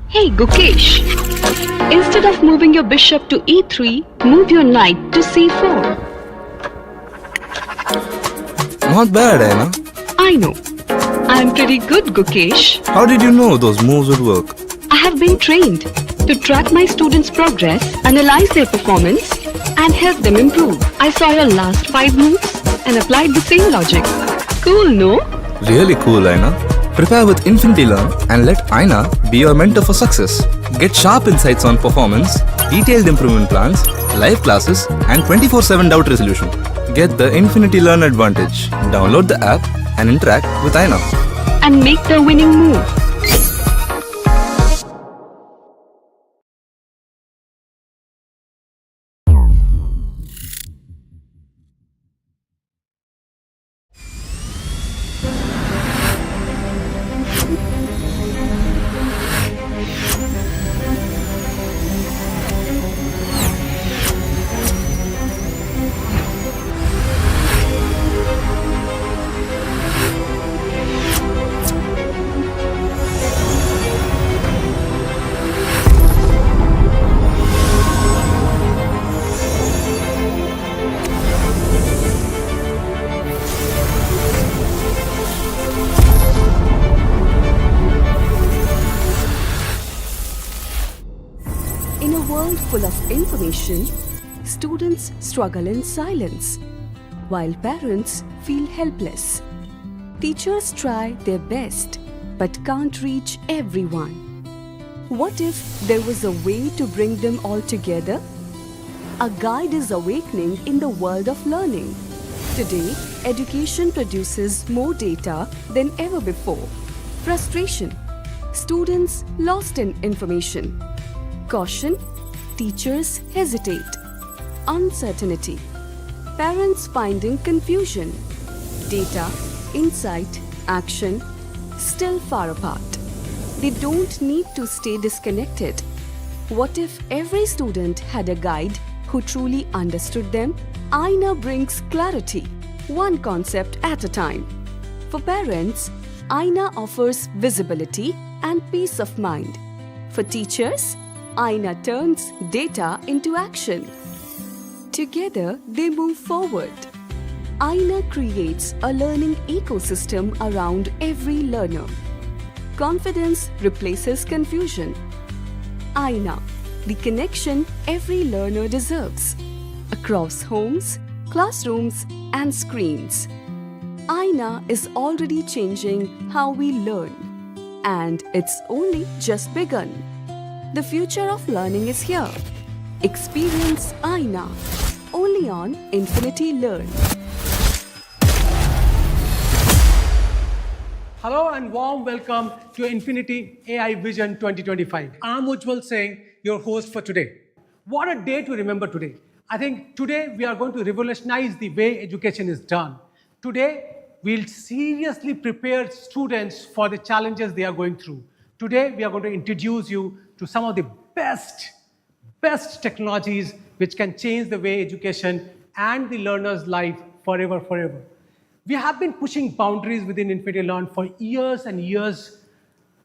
Hey Gukesh, instead of moving your bishop to e3, move your knight to c4. Not bad, Aina. I know. I'm pretty good, Gukesh. How did you know those moves would work? I have been trained to track my students' progress, analyze their performance, and help them improve. I saw your last 5 moves and applied the same logic. Cool, no? Really cool, Aina. Prepare with Infinity Learn and let Aina be your mentor for success. Get sharp insights on performance, detailed improvement plans, live classes, and 24/7 doubt resolution. Get the Infinity Learn advantage. Download the app and interact with Aina. And make the winning move. In a world full of information, students struggle in silence, while parents feel helpless. Teachers try their best, but can't reach everyone. What if there was a way to bring them all together? A guide is awakening in the world of learning. Today, education produces more data than ever before. Frustration. Students lost in information. Caution, Teachers hesitate. Uncertainty. Parents finding confusion. Data, insight, action still far apart. They don't need to stay disconnected. What if every student had a guide who truly understood them? Aina brings clarity, one concept at a time. For parents, Aina offers visibility and peace of mind. For teachers, Aina turns data into action. Together, they move forward. Aina creates a learning ecosystem around every learner. Confidence replaces confusion. Aina, the connection every learner deserves. Across homes, classrooms, and screens. Aina is already changing how we learn. And it's only just begun. The future of learning is here. Experience Aina, only on Infinity Learn. Hello and warm welcome to Infinity AI Vision 2025. I'm Ujjwal Singh, your host for today. What a day to remember today. I think today we are going to revolutionize the way education is done. Today, we'll seriously prepare students for the challenges they are going through. Today, we are going to introduce you to some of the best technologies which can change the way education and the learner's life forever. We have been pushing boundaries within Infinity Learn for years and years.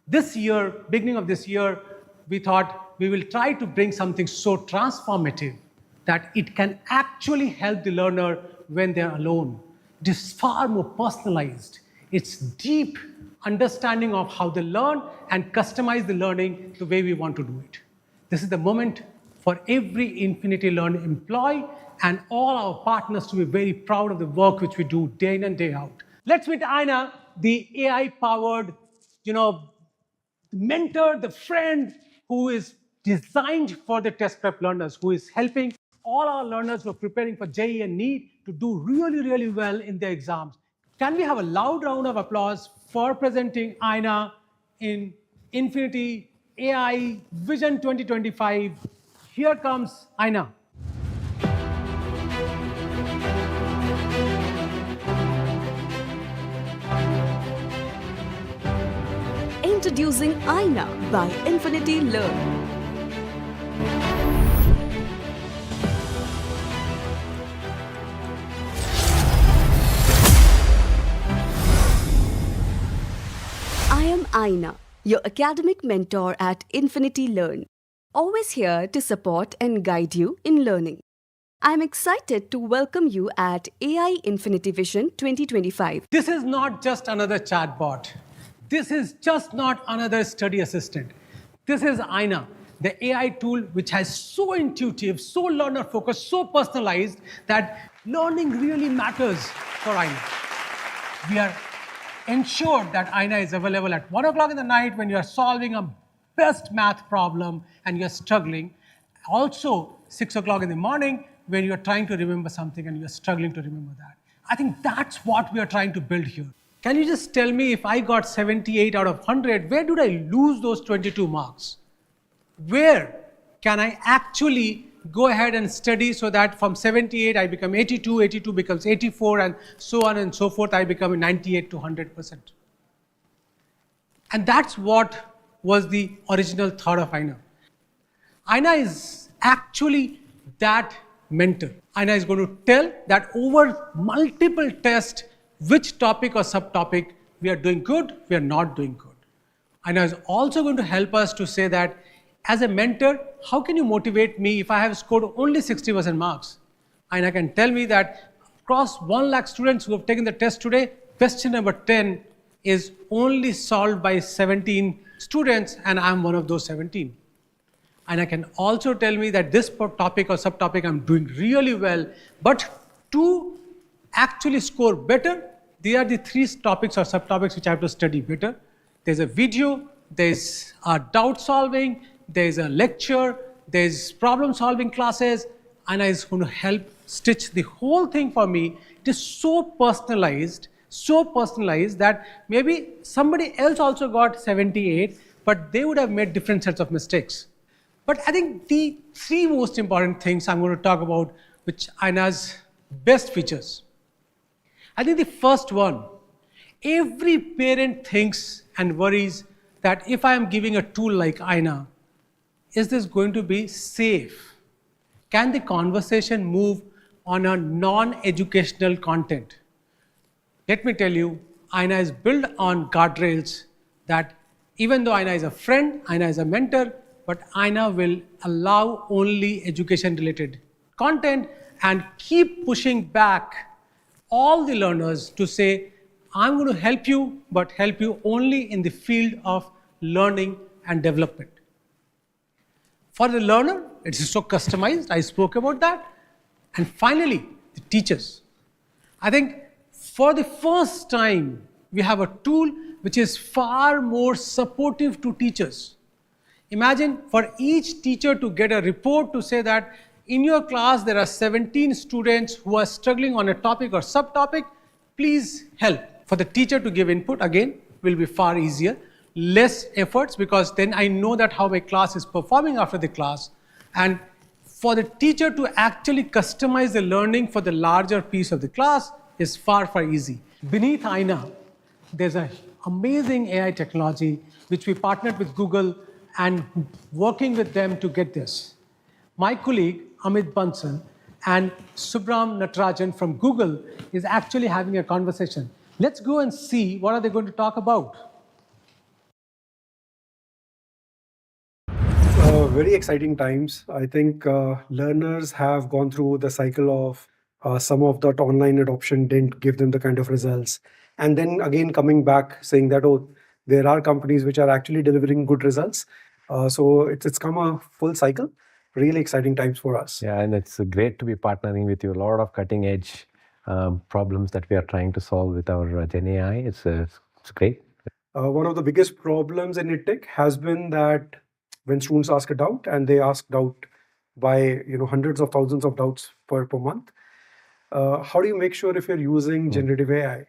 This year, beginning of this year, we thought we will try to bring something so transformative that it can actually help the learner when they're alone. It is far more personalized. It's deep understanding of how they learn and customize the learning the way we want to do it. This is the moment for every Infinity Learn employee and all our partners to be very proud of the work which we do day in and day out. Let's meet Aina, the AI-powered, mentor, the friend who is designed for the test prep learners, who is helping all our learners who are preparing for JEE and NEET to do really well in their exams. Can we have a loud round of applause for presenting Aina in Infinity AI Vision 2025? Here comes Aina. Introducing Aina by Infinity Learn. I am Aina, your academic mentor at Infinity Learn, always here to support and guide you in learning. I am excited to welcome you at AI Infinity Vision 2025. This is not just another chatbot. This is just not another study assistant. This is Aina, the AI tool which has so intuitive, so learner-focused, so personalized that learning really matters for Aina. We are ensured that Aina is available at 1 o'clock in the night when you are solving a best math problem and you're struggling. Also, 6 o'clock in the morning when you're trying to remember something and you're struggling to remember that. I think that's what we are trying to build here. Can you just tell me, if I got 78 out of 100, where did I lose those 22 marks? Where can I actually go ahead and study so that from 78 I become 82, 82 becomes 84, and so on and so forth, I become 98 to 100%. And that's what was the original thought of Aina. Aina is actually that mentor. Aina is going to tell that over multiple tests, which topic or subtopic we are doing good, we are not doing good. Aina is also going to help us to say that as a mentor, how can you motivate me if I have scored only 60% marks? Aina can tell me that across 1 lakh students who have taken the test today, question number 10 is only solved by 17 students and I'm one of those 17. Aina can also tell me that this topic or subtopic I'm doing really well, but to actually score better, there are the 3 topics or subtopics which I have to study better. There's a video, there's a doubt solving, there's a lecture, there's problem solving classes. Aina is going to help stitch the whole thing for me. It is so personalized that maybe somebody else also got 78, but they would have made different sets of mistakes. But I think the three most important things I'm going to talk about, which Aina's best features. I think the first one, every parent thinks and worries that if I am giving a tool like Aina, is this going to be safe? Can the conversation move on a non-educational content? Let me tell you, Aina is built on guardrails that even though Aina is a friend, Aina is a mentor, but Aina will allow only education-related content and keep pushing back all the learners to say, I'm going to help you, but help you only in the field of learning and development. For the learner, it is so customized. I spoke about that. And finally, the teachers. I think for the first time, we have a tool which is far more supportive to teachers. Imagine for each teacher to get a report to say that in your class there are 17 students who are struggling on a topic or subtopic, please help. For the teacher to give input, again, will be far easier. Less efforts, because then I know that how my class is performing after the class. And for the teacher to actually customize the learning for the larger piece of the class is far, far easy. Beneath Aina, there's an amazing AI technology which we partnered with Google and working with them to get this. My colleague, Amit Bansal, and Subram Natarajan from Google is actually having a conversation. Let's go and see what are they going to talk about. Very exciting times. I think learners have gone through the cycle of some of that online adoption didn't give them the kind of results. And then again, coming back saying that, oh, there are companies which are actually delivering good results. So it's come a full cycle. Really exciting times for us. Yeah, and it's great to be partnering with you. A lot of cutting edge problems that we are trying to solve with our Gen AI. It's great. One of the biggest problems in EdTech has been that when students ask a doubt, and they ask doubt by hundreds of thousands of doubts per month, how do you make sure if you're using generative AI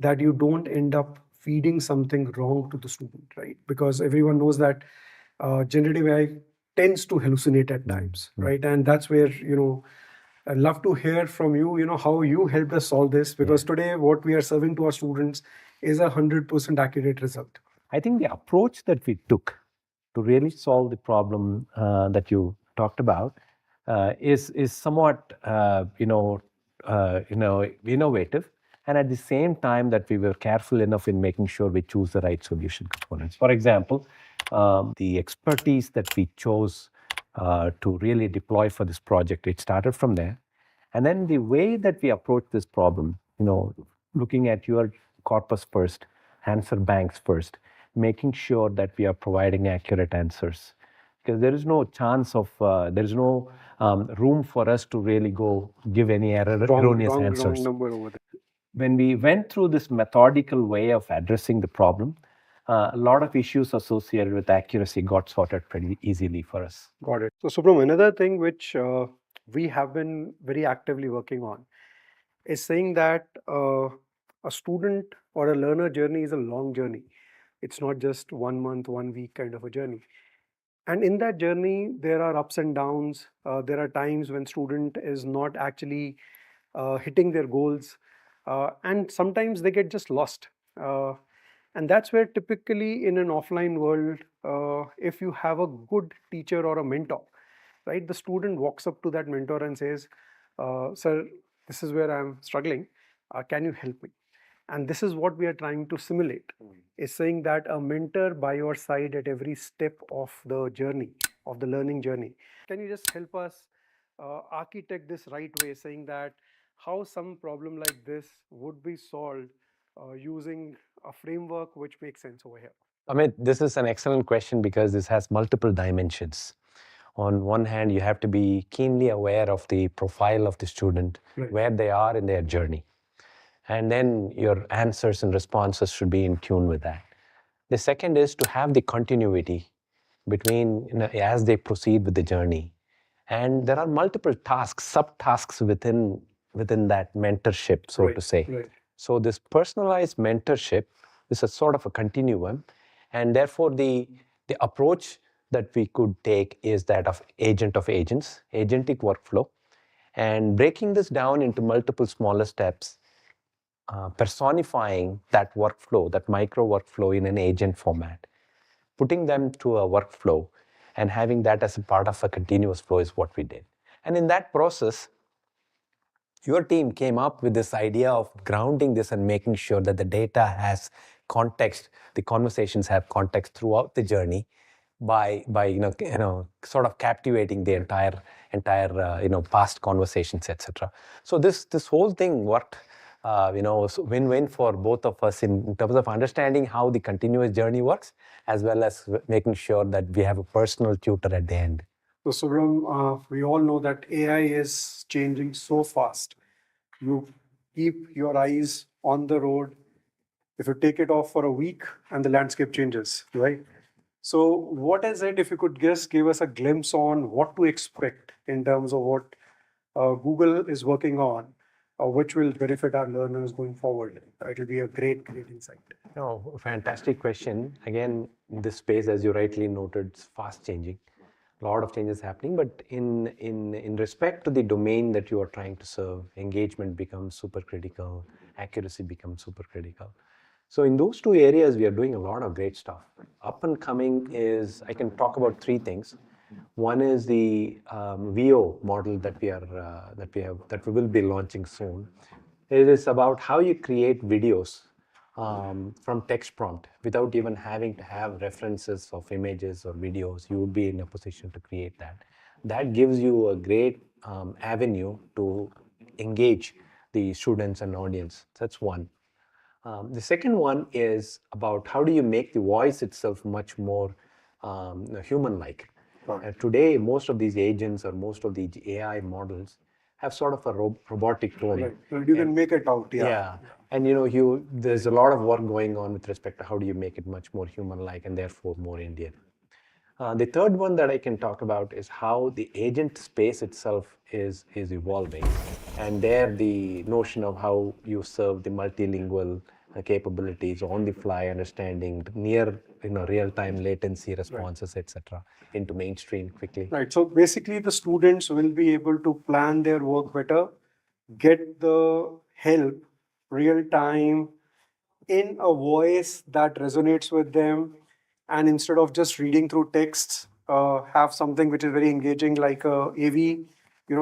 that you don't end up feeding something wrong to the student, right? Because everyone knows that generative AI tends to hallucinate at times, right? And that's where I'd love to hear from you, how you helped us solve this, because today what we are serving to our students is 100% accurate result. I think the approach that we took to really solve the problem that you talked about is somewhat innovative, and at the same time that we were careful enough in making sure we choose the right solution components. For example, the expertise that we chose to really deploy for this project, it started from there. And then the way that we approach this problem, looking at your corpus first, answer banks first, making sure that we are providing accurate answers. Because there is no chance of, there is no room for us to really go give any erroneous answers. Wrong number over there. When we went through this methodical way of addressing the problem, a lot of issues associated with accuracy got sorted pretty easily for us. Got it. So Subram, another thing which we have been very actively working on is saying that a student or a learner journey is a long journey. It's not just 1 month, 1 week kind of a journey. And in that journey, there are ups and downs. There are times when student is not actually hitting their goals. And sometimes they get just lost. And that's where typically in an offline world, if you have a good teacher or a mentor, right, the student walks up to that mentor and says, sir, this is where I'm struggling. Can you help me? And this is what we are trying to simulate, is saying that a mentor by your side at every step of the journey, of the learning journey. Can you just help us architect this right way, saying that how some problem like this would be solved using a framework which makes sense over here? Amit, this is an excellent question because this has multiple dimensions. On one hand, you have to be keenly aware of the profile of the student, where they are in their journey. And then your answers and responses should be in tune with that. The second is to have the continuity between, as they proceed with the journey. And there are multiple tasks, subtasks within that mentorship, so to say. Right. So this personalized mentorship is a sort of a continuum, and therefore the approach that we could take is that of agent of agents, agentic workflow, and breaking this down into multiple smaller steps, personifying that workflow, that micro workflow in an agent format, putting them to a workflow and having that as a part of a continuous flow is what we did. And in that process, your team came up with this idea of grounding this and making sure that the data has context, the conversations have context throughout the journey by sort of captivating the entire past conversations, etc. So this whole thing worked, was win-win for both of us in terms of understanding how the continuous journey works, as well as making sure that we have a personal tutor at the end. So, Subram, we all know that AI is changing so fast. You keep your eyes on the road. If you take it off for a week and the landscape changes, right? So, what is it, if you could just give us a glimpse on what to expect in terms of what Google is working on, which will benefit our learners going forward? It will be a great insight. No, fantastic question. Again, this space, as you rightly noted, is fast changing. A lot of changes happening, but in respect to the domain that you are trying to serve, engagement becomes super critical, accuracy becomes super critical. So in those two areas, we are doing a lot of great stuff. Up and coming is, I can talk about three things. One is the VO model that we will be launching soon. It is about how you create videos from text prompt without even having to have references of images or videos. You would be in a position to create that. That gives you a great avenue to engage the students and audience. That's one. The second one is about how do you make the voice itself much more human-like. Today, most of these agents or most of the AI models have sort of a robotic tone. Right. So you can make it out, Yeah. And there's a lot of work going on with respect to how do you make it much more human-like and therefore more Indian. The third one that I can talk about is how the agent space itself is evolving. And there the notion of how you serve the multilingual capabilities, on the fly understanding, near real-time latency responses, etc., into mainstream quickly. Right. So basically the students will be able to plan their work better, get the help real time in a voice that resonates with them, and instead of just reading through texts, have something which is very engaging like AV.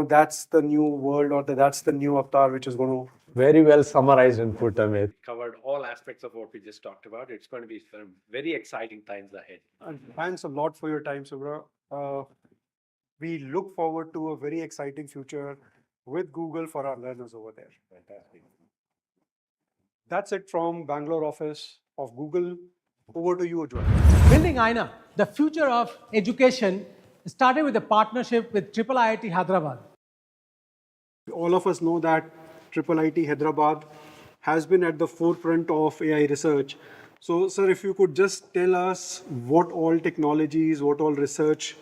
That's the new world, or that's the new avatar which is going to... Very well summarized and put, Amit. Covered all aspects of what we just talked about. It's going to be some very exciting times ahead. And thanks a lot for your time, Subra. We look forward to a very exciting future with Google for our learners over there. Fantastic. That's it from Bangalore office of Google. Over to you, Ujjwal. Building Aina, the future of education, started with a partnership with IIIT Hyderabad. All of us know that IIIT Hyderabad has been at the forefront of AI research. So, sir, if you could just tell us what all technologies, what all research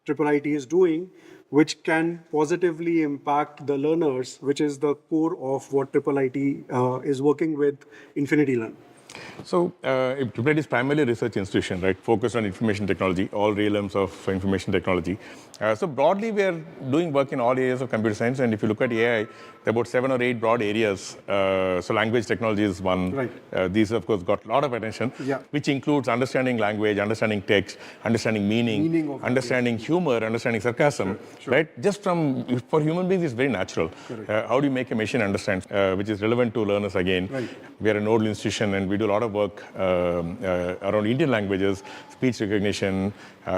IIIT is doing, which can positively impact the learners, which is the core of what IIIT is working with Infinity Learn. So, IIIT is primarily a research institution, right, focused on information technology, all realms of information technology. So broadly, we are doing work in all areas of computer science, and if you look at AI, there are about 7 or 8 broad areas. So language technology is one. Right. These, of course, got a lot of attention, Yeah. which includes understanding language, understanding text, understanding meaning understanding humor, understanding sarcasm, Sure. right? Just for human beings, it's very natural. How do you make a machine understand, which is relevant to learners again. Right. We are a nodal institution, and we do a lot of work around Indian languages, speech recognition,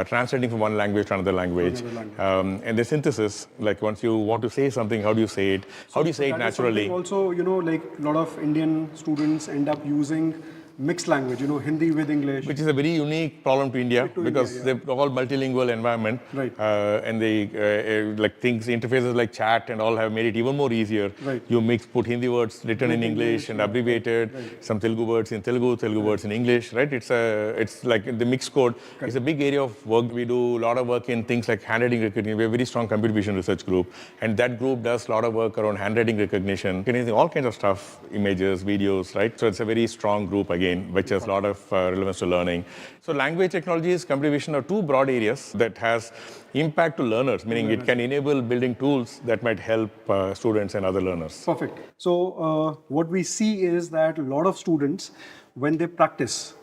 translating from one language to another language. And the synthesis, like once you want to say something, how do you say it? How do you say it naturally? Also, like a lot of Indian students end up using mixed language, Hindi with English. Which is a very unique problem to India because India, they're all multilingual environment. Right. And they, like things, interfaces like chat and all have made it even more easier. Right. You put Hindi words written in English and abbreviated, some Telugu words in Telugu words in English, right? It's like the mixed code. Okay. It's a big area of work. We do a lot of work in things like handwriting recognition. We have a very strong computer vision research group, and that group does a lot of work around handwriting recognition, all kinds of stuff, images, videos, right? So it's a very strong group again. domain, which has a lot of relevance to learning. So language technologies, computer vision are two broad areas that has impact to learners, meaning it can enable building tools that might help students and other learners. Perfect. So what we see is that a lot of students, when they practice,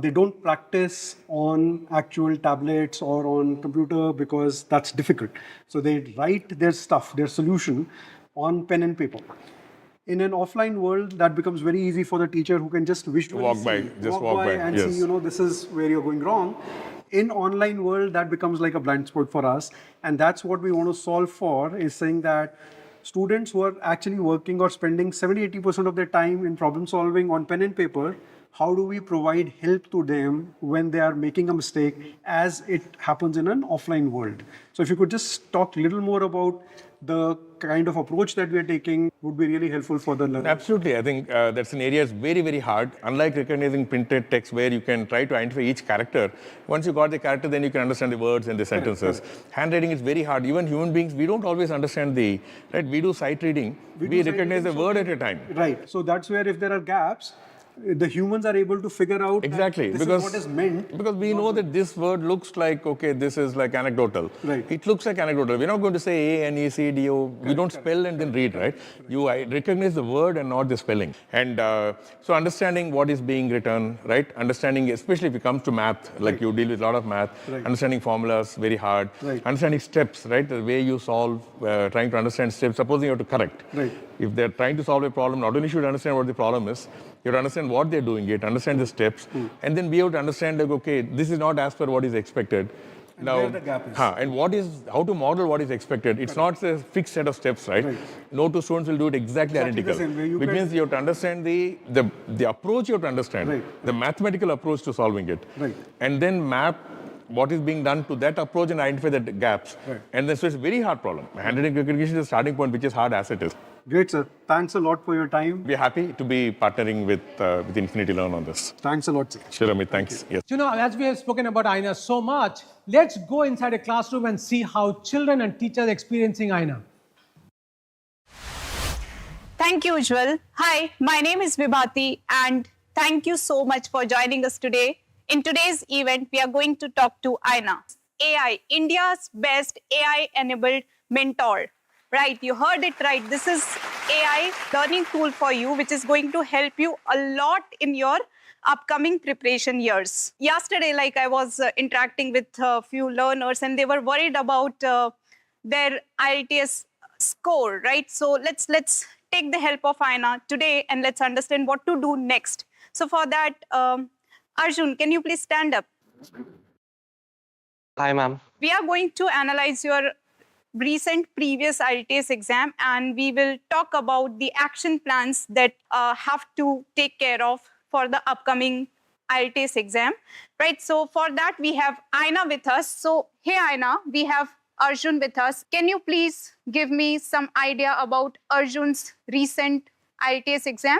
they don't practice on actual tablets or on computer because that's difficult. So they write their stuff, their solution on pen and paper. In an offline world, that becomes very easy for the teacher who can just visually Walk by and yes. see, this is where you're going wrong. In online world, that becomes like a blind spot for us. And that's what we want to solve for, is saying that students who are actually working or spending 70-80% of their time in problem solving on pen and paper, how do we provide help to them when they are making a mistake as it happens in an offline world? So if you could just talk a little more about the kind of approach that we are taking, would be really helpful for the learner. Absolutely. I think that's an area that's very, very hard. Unlike recognizing printed text where you can try to identify each character, once you got the character, then you can understand the words and the sentences. Handwriting is very hard. Even human beings, we don't always understand right? We do sight reading. We recognize a word at a time. Right. So that's where if there are gaps, the humans are able to figure out exactly this because is what is meant. Because we know that this word looks like, okay, this is like anecdotal. Right. It looks like anecdotal. We're not going to say A, N, E, C, D, O. We don't spell and then read, right? You recognize the word and not the spelling. And so understanding what is being written, right? Understanding, especially if it comes to math, like you deal with a lot of math, understanding formulas, very hard. Understanding steps, right? The way you solve, trying to understand steps, supposing you have to correct. If they're trying to solve a problem, not only should you understand what the problem is, you have to understand what they're doing, you have to understand the steps, and then be able to understand, like, okay, this is not as per what is expected. And where the gap is. And how to model what is expected. It's not a fixed set of steps, right? No two students will do it exactly identical. The same way. Which means you have to understand the approach you have to understand, the mathematical approach to solving it. And then map what is being done to that approach and identify the gaps. And then so it's a very hard problem. Handwriting recognition is the starting point, which is hard as it is. Great, sir. Thanks a lot for your time. We're happy to be partnering with Infinity Learn on this. Thanks a lot, sir. Sure, Amit. Thanks. Yes. As we have spoken about Aina so much, let's go inside a classroom and see how children and teachers are experiencing Aina. Thank you, Ujjwal. Hi, my name is Vibhati, and thank you so much for joining us today. In today's event, we are going to talk to Aina, AI, India's best AI-enabled mentor. Right, you heard it right. This is AI learning tool for you, which is going to help you a lot in your upcoming preparation years. Yesterday, I was interacting with a few learners, and they were worried about their IITS score, right? So let's take the help of Aina today, and let's understand what to do next. So for that, Arjun, can you please stand up? Hi, ma'am. We are going to analyze your recent previous IITS exam, and we will talk about the action plans that have to take care of for the upcoming IITS exam, right? So for that, we have Aina with us. So, hey Aina, we have Arjun with us. Can you please give me some idea about Arjun's recent IITS exam?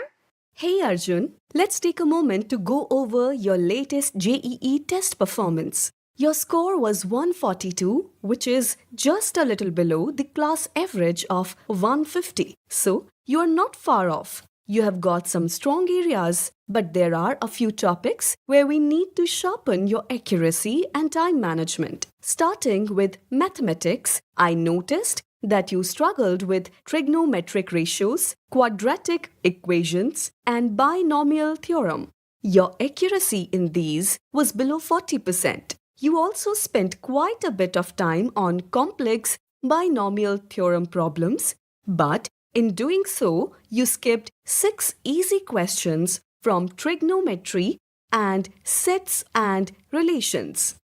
Hey Arjun, let's take a moment to go over your latest JEE test performance. Your score was 142, which is just a little below the class average of 150. So, you are not far off. You have got some strong areas, but there are a few topics where we need to sharpen your accuracy and time management. Starting with mathematics, I noticed that you struggled with trigonometric ratios, quadratic equations, and binomial theorem. Your accuracy in these was below 40%. You also spent quite a bit of time on complex binomial theorem problems, but in doing so, you skipped 6 easy questions from trigonometry and sets and relations.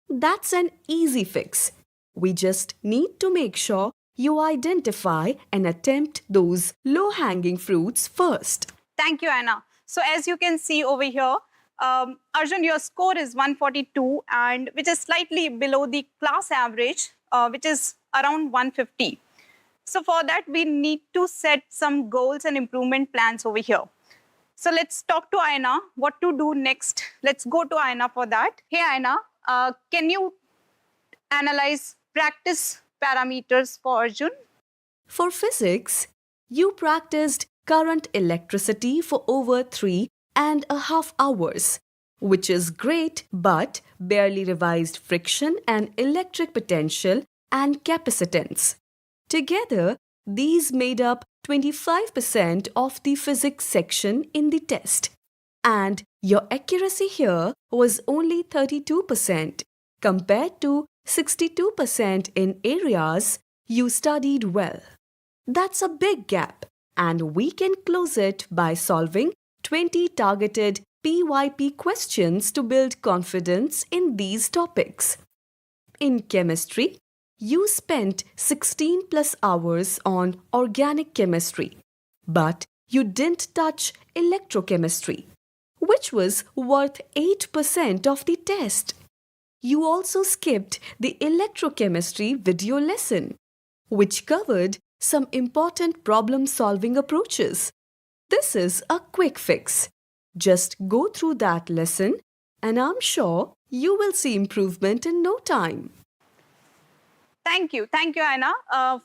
That's an easy fix. We just need to make sure you identify and attempt those low-hanging fruits first. Thank you, Aina. So as you can see over here, Arjun, your score is 142, and which is slightly below the class average, which is around 150. So for that, we need to set some goals and improvement plans over here. So let's talk to Aina, what to do next. Let's go to Aina for that. Hey Aina, can you analyze practice parameters for Arjun? For physics, you practiced current electricity for over 3 2.5 hours, which is great but barely revised friction and electric potential and capacitance. Together, these made up 25% of the physics section in the test. And your accuracy here was only 32% compared to 62% in areas you studied well. That's a big gap, and we can close it by solving 20 targeted PYP questions to build confidence in these topics. In chemistry, you spent 16 plus hours on organic chemistry, but you didn't touch electrochemistry, which was worth 8% of the test. You also skipped the electrochemistry video lesson, which covered some important problem-solving approaches. This is a quick fix. Just go through that lesson, and I'm sure you will see improvement in no time. Thank you, Aina,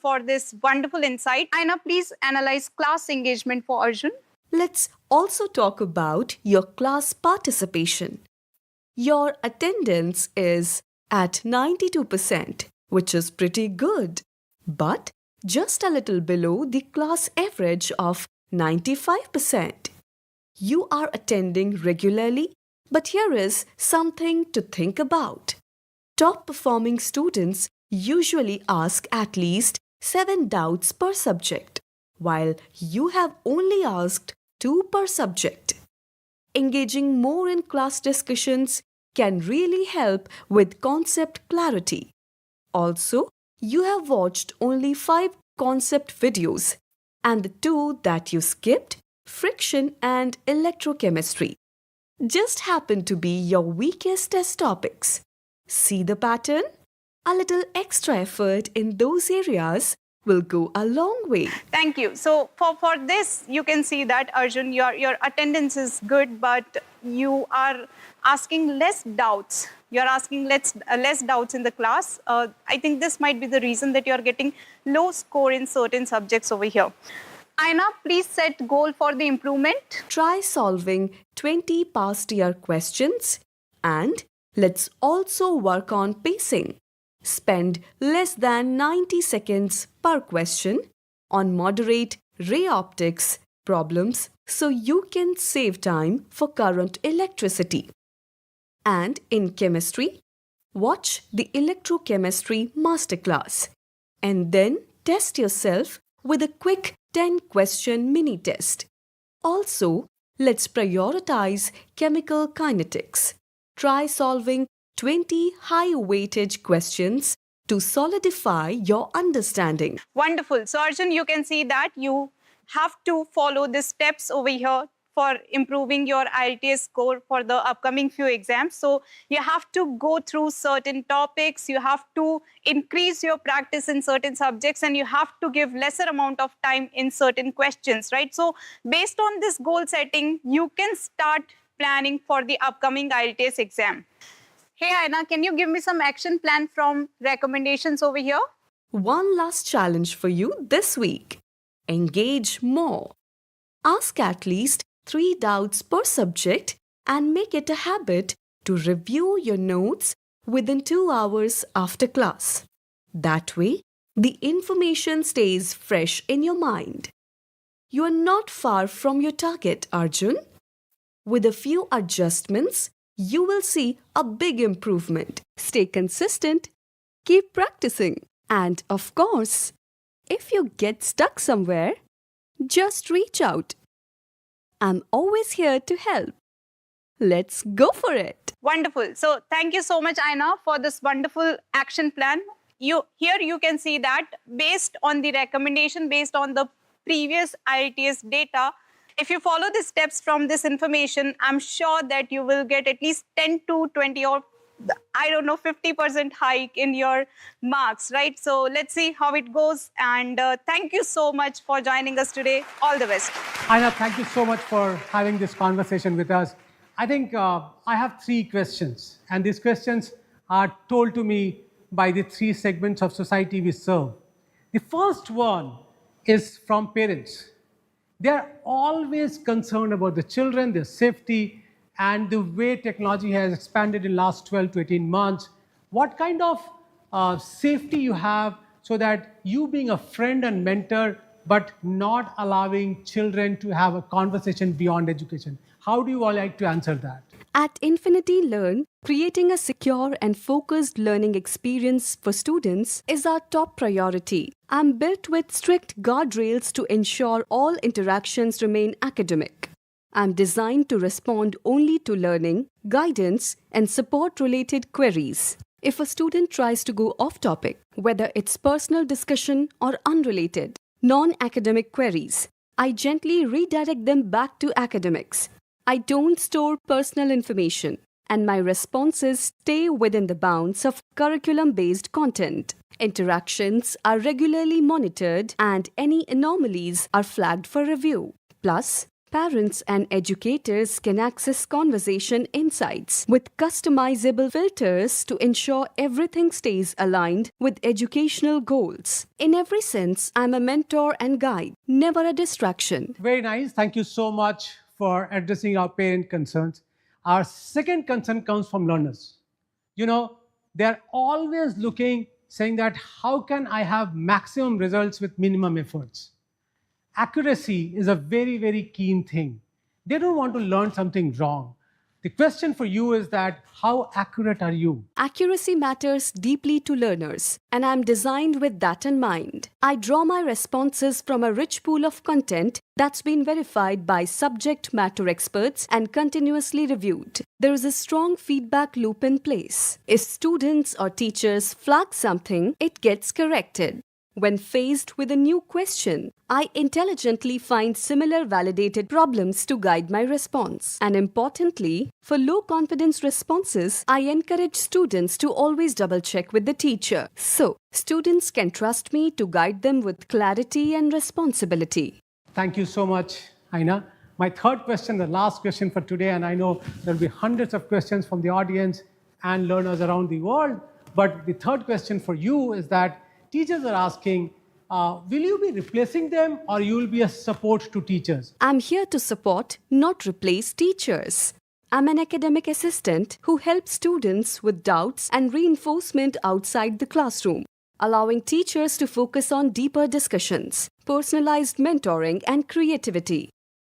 for this wonderful insight. Aina, please analyze class engagement for Arjun. Let's also talk about your class participation. Your attendance is at 92%, which is pretty good, but just a little below the class average of 95%. You are attending regularly, but here is something to think about. Top performing students usually ask at least 7 doubts per subject, while you have only asked 2 per subject. Engaging more in class discussions can really help with concept clarity. Also, you have watched only 5 concept videos, and the 2 that you skipped, friction and electrochemistry, just happen to be your weakest test topics. See the pattern? A little extra effort in those areas will go a long way. Thank you. So for this, you can see that, Arjun, your attendance is good, but you are asking less doubts. You're asking less doubts in the class. I think this might be the reason that you're getting low score in certain subjects over here. Aina, please set goal for the improvement. Try solving 20 past year questions, and let's also work on pacing. Spend less than 90 seconds per question on moderate ray optics problems so you can save time for current electricity. And in chemistry, watch the electrochemistry masterclass and then test yourself with a quick 10-question mini test. Also, let's prioritize chemical kinetics. Try solving 20 high-weightage questions to solidify your understanding. Wonderful. So, Arjun, you can see that you have to follow the steps over here for improving your IITS score for the upcoming few exams. So you have to go through certain topics, you have to increase your practice in certain subjects, and you have to give lesser amount of time in certain questions, right? So based on this goal setting, you can start planning for the upcoming IITS exam. Hey, Aina, can you give me some action plan from recommendations over here? One last challenge for you this week. Engage more. Ask at least 3 doubts per subject and make it a habit to review your notes within 2 hours after class. That way, the information stays fresh in your mind. You are not far from your target, Arjun. With a few adjustments, you will see a big improvement. Stay consistent, keep practicing, and of course, if you get stuck somewhere, just reach out. I'm always here to help. Let's go for it. Wonderful. So thank you so much, Aina, for this wonderful action plan. Here you can see that based on the recommendation, based on the previous IITS data, if you follow the steps from this information, I'm sure that you will get at least 10 to 20 or 50% hike in your marks, right? So let's see how it goes. And thank you so much for joining us today. All the best. Aina, thank you so much for having this conversation with us. I think I have 3 questions, and these questions are told to me by the 3 segments of society we serve. The first one is from parents. They're always concerned about the children, their safety, and the way technology has expanded in last 12 to 18 months. What kind of safety you have so that you being a friend and mentor, but not allowing children to have a conversation beyond education? How do you all like to answer that? At Infinity Learn, creating a secure and focused learning experience for students is our top priority. I'm built with strict guardrails to ensure all interactions remain academic. I'm designed to respond only to learning, guidance, and support-related queries. If a student tries to go off topic, whether it's personal discussion or unrelated, non-academic queries, I gently redirect them back to academics. I don't store personal information, and my responses stay within the bounds of curriculum-based content. Interactions are regularly monitored, and any anomalies are flagged for review. Plus, parents and educators can access conversation insights with customizable filters to ensure everything stays aligned with educational goals. In every sense, I'm a mentor and guide, never a distraction. Very nice. Thank you so much for addressing our parent concerns. Our second concern comes from learners. You know, they're always looking, saying that how can I have maximum results with minimum efforts? Accuracy is a very, very keen thing. They don't want to learn something wrong. The question for you is that how accurate are you? Accuracy matters deeply to learners, and I'm designed with that in mind. I draw my responses from a rich pool of content that's been verified by subject matter experts and continuously reviewed. There is a strong feedback loop in place. If students or teachers flag something, it gets corrected. When faced with a new question, I intelligently find similar validated problems to guide my response. And importantly, for low confidence responses, I encourage students to always double check with the teacher. So, students can trust me to guide them with clarity and responsibility. Thank you so much, Aina. My third question, the last question for today, and I know there'll be hundreds of questions from the audience and learners around the world. But the third question for you is that teachers are asking, will you be replacing them or you will be a support to teachers? I'm here to support, not replace teachers. I'm an academic assistant who helps students with doubts and reinforcement outside the classroom, allowing teachers to focus on deeper discussions, personalized mentoring, and creativity.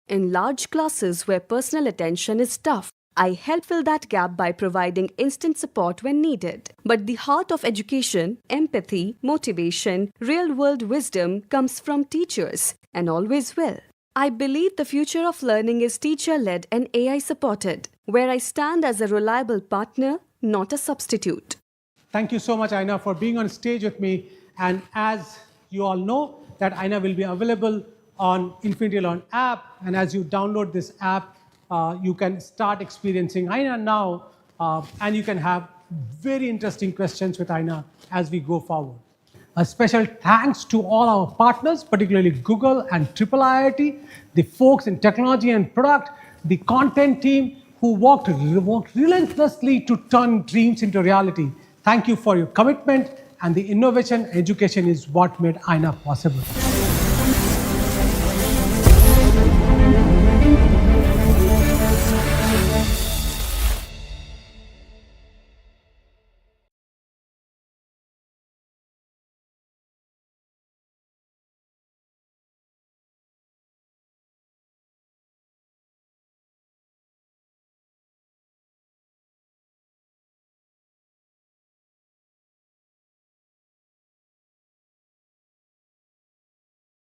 In large classes where personal attention is tough, I help fill that gap by providing instant support when needed. But the heart of education, empathy, motivation, real-world wisdom comes from teachers, and always will. I believe the future of learning is teacher-led and AI-supported, where I stand as a reliable partner, not a substitute. Thank you so much, Aina, for being on stage with me. And as you all know, that Aina will be available on Infinity Learn app. And as you download this app, you can start experiencing Aina now, and you can have very interesting questions with Aina as we go forward. A special thanks to all our partners, particularly Google and IIIT, the folks in technology and product, the content team who worked relentlessly to turn dreams into reality. Thank you for your commitment, and the innovation education is what made Aina possible.